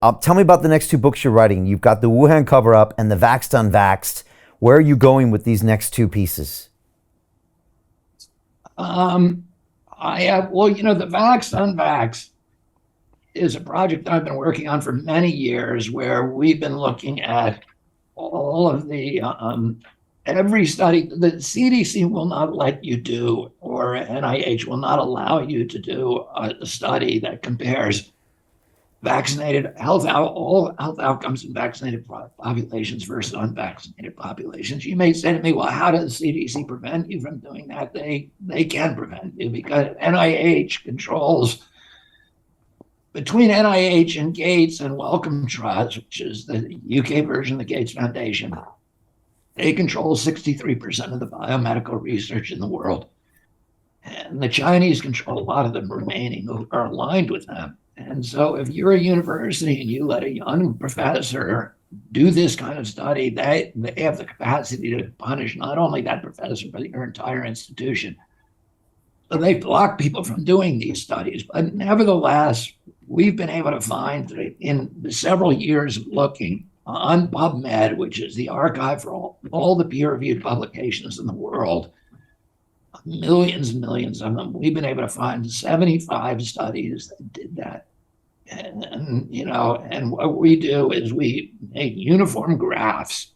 Tell me about the next two books you're writing. You've got the Wuhan cover up and the Vaxxed Unvaxxed. Where are you going with these next two pieces? Um, I have, well, the Vax-Unvax is a project that I've been working on for many years where we've been looking at all of the every study. The CDC will not let you do, or NIH will not allow you to do a study that compares vaccinated all health outcomes in vaccinated populations versus unvaccinated populations. You may say to me, well, how does CDC prevent you from doing that? They can prevent you because NIH controls between NIH and Gates and Wellcome Trust, which is the UK version of the Gates Foundation. They control 63% of the biomedical research in the world. And the Chinese control a lot of the remaining who are aligned with them. And so if you're a university and you let a young professor do this kind of study, they have the capacity to punish not only that professor, but your entire institution. So they block people from doing these studies. But nevertheless, we've been able to find that in the several years of looking on PubMed, which is the archive for all the peer-reviewed publications in the world, millions and millions of them, we've been able to find 75 studies that did that. And what we do is we make uniform graphs.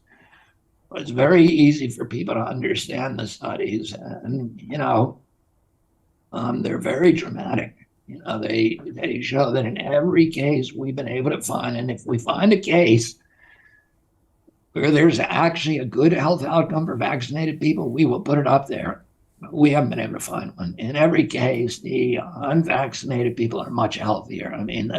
It's very easy for people to understand the studies, and they're very dramatic. They show that in every case we've been able to find, and if we find a case where there's actually a good health outcome for vaccinated people, we will put it up there. We haven't been able to find one. In every case, the unvaccinated people are much healthier. I mean,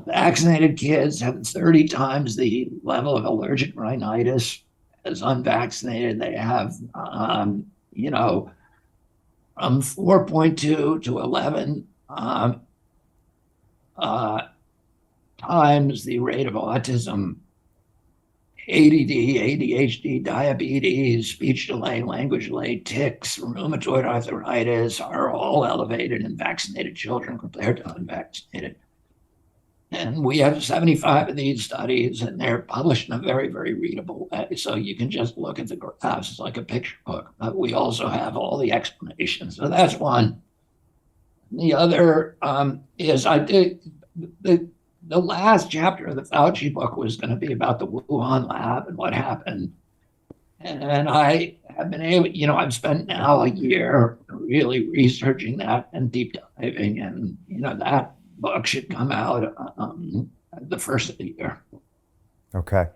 vaccinated kids have 30 times the level of allergic rhinitis as unvaccinated. They have, from 4.2 to 11 times the rate of autism, ADD, ADHD, diabetes, speech delay, language delay, tics, rheumatoid arthritis are all elevated in vaccinated children compared to unvaccinated. And we have 75 of these studies, and they're published in a very, very readable way. So you can just look at the graphs. It's like a picture book. But we also have all the explanations. So that's one. The other is I did the last chapter of the Fauci book was going to be about the Wuhan lab and what happened. And I have been able, I've spent now a year really researching that and deep diving. And, that book should come out the first of the year. Okay.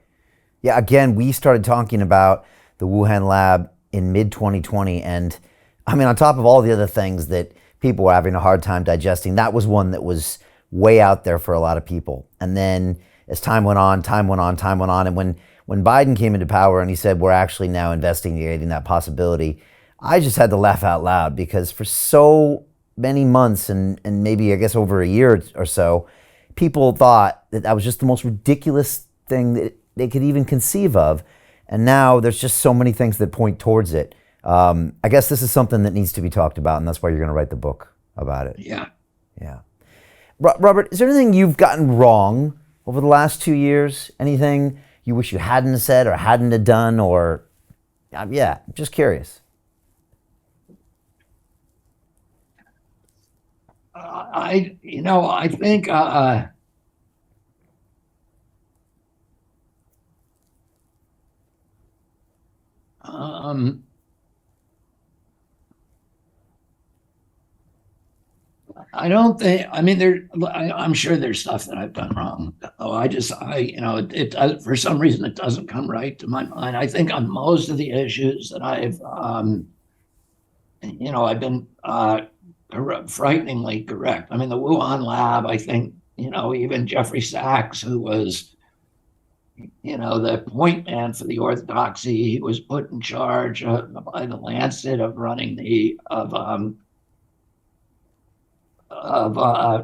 Yeah, again, we started talking about the Wuhan lab in mid 2020. And I mean, on top of all the other things that people were having a hard time digesting, that was one that was way out there for a lot of people. And then as time went on. And when Biden came into power and he said, we're actually now investigating that possibility, I just had to laugh out loud because for so many months and maybe I guess over a year or so, people thought that was just the most ridiculous thing that they could even conceive of. And now there's just so many things that point towards it. I guess this is something that needs to be talked about, and that's why you're going to write the book about it. Yeah. Yeah. Robert, is there anything you've gotten wrong over the last 2 years? Anything you wish you hadn't said or hadn't have done? Or, yeah, just curious. I think I don't think. I mean, I'm sure there's stuff that I've done wrong. Oh, it does, for some reason it doesn't come right to my mind. I think on most of the issues that I've been frighteningly correct. I mean, the Wuhan lab. I think even Jeffrey Sachs, who was the point man for the orthodoxy, he was put in charge by the Lancet of running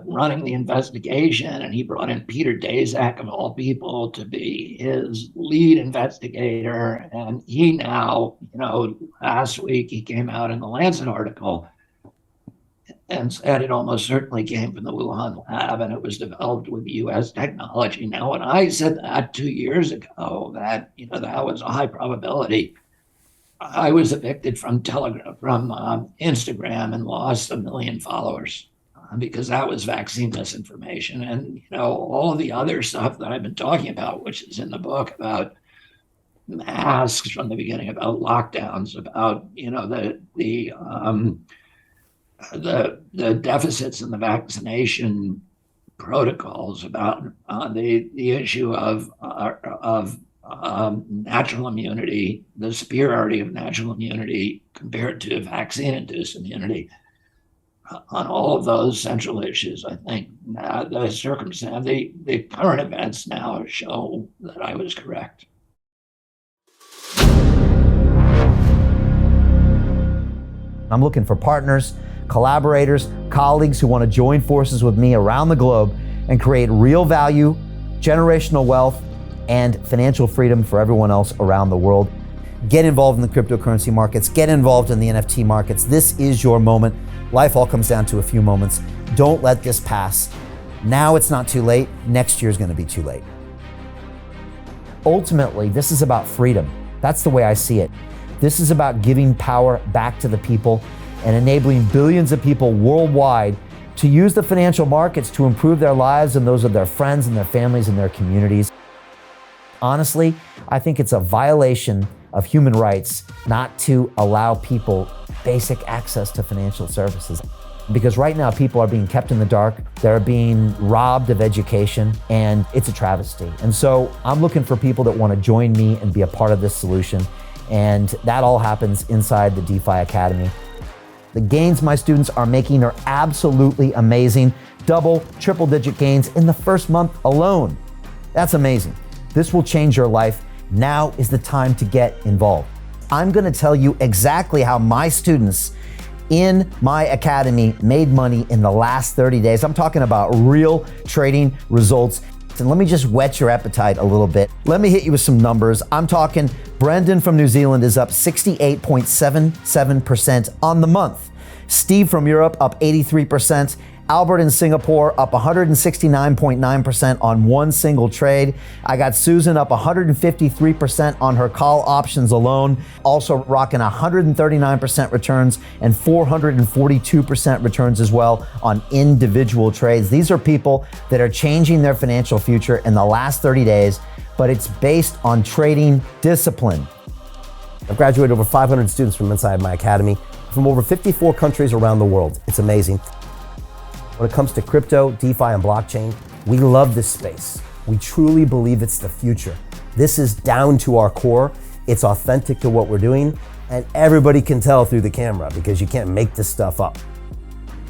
running the investigation, and he brought in Peter Daszak of all people to be his lead investigator. And he now, last week he came out in the Lancet article and said it almost certainly came from the Wuhan lab and it was developed with US technology. Now, when I said that 2 years ago, that that was a high probability, I was evicted from Telegram, from Instagram, and lost 1 million followers because that was vaccine misinformation. And all of the other stuff that I've been talking about, which is in the book, about masks from the beginning, about lockdowns, about the deficits in the vaccination protocols, about the issue of natural immunity, the superiority of natural immunity compared to vaccine-induced immunity. On all of those central issues, I think the current events now show that I was correct. I'm looking for partners, collaborators, colleagues who want to join forces with me around the globe and create real value, generational wealth, and financial freedom for everyone else around the world. Get involved in the cryptocurrency markets, get involved in the NFT markets. This is your moment. Life all comes down to a few moments. Don't let this pass. Now it's not too late. Next year is going to be too late. Ultimately, this is about freedom. That's the way I see it. This is about giving power back to the people and enabling billions of people worldwide to use the financial markets to improve their lives and those of their friends and their families and their communities. Honestly, I think it's a violation of human rights not to allow people basic access to financial services. Because right now people are being kept in the dark, they're being robbed of education, and it's a travesty. And so I'm looking for people that want to join me and be a part of this solution. And that all happens inside the DeFi Academy. The gains my students are making are absolutely amazing. Double, triple digit gains in the first month alone. That's amazing. This will change your life. Now is the time to get involved. I'm going to tell you exactly how my students in my academy made money in the last 30 days. I'm talking about real trading results. And let me just whet your appetite a little bit. Let me hit you with some numbers. I'm talking Brendan from New Zealand is up 68.77% on the month. Steve from Europe up 83%. Albert in Singapore up 169.9% on one single trade. I got Susan up 153% on her call options alone. Also rocking 139% returns and 442% returns as well on individual trades. These are people that are changing their financial future in the last 30 days, but it's based on trading discipline. I've graduated over 500 students from inside my academy from over 54 countries around the world. It's amazing. When it comes to crypto, DeFi, and blockchain, we love this space. We truly believe it's the future. This is down to our core. It's authentic to what we're doing, and everybody can tell through the camera because you can't make this stuff up.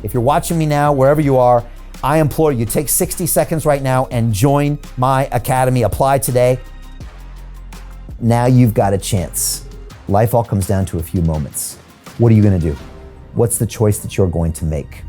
If you're watching me now, wherever you are, I implore you, take 60 seconds right now and join my academy. Apply today. Now you've got a chance. Life all comes down to a few moments. What are you going to do? What's the choice that you're going to make?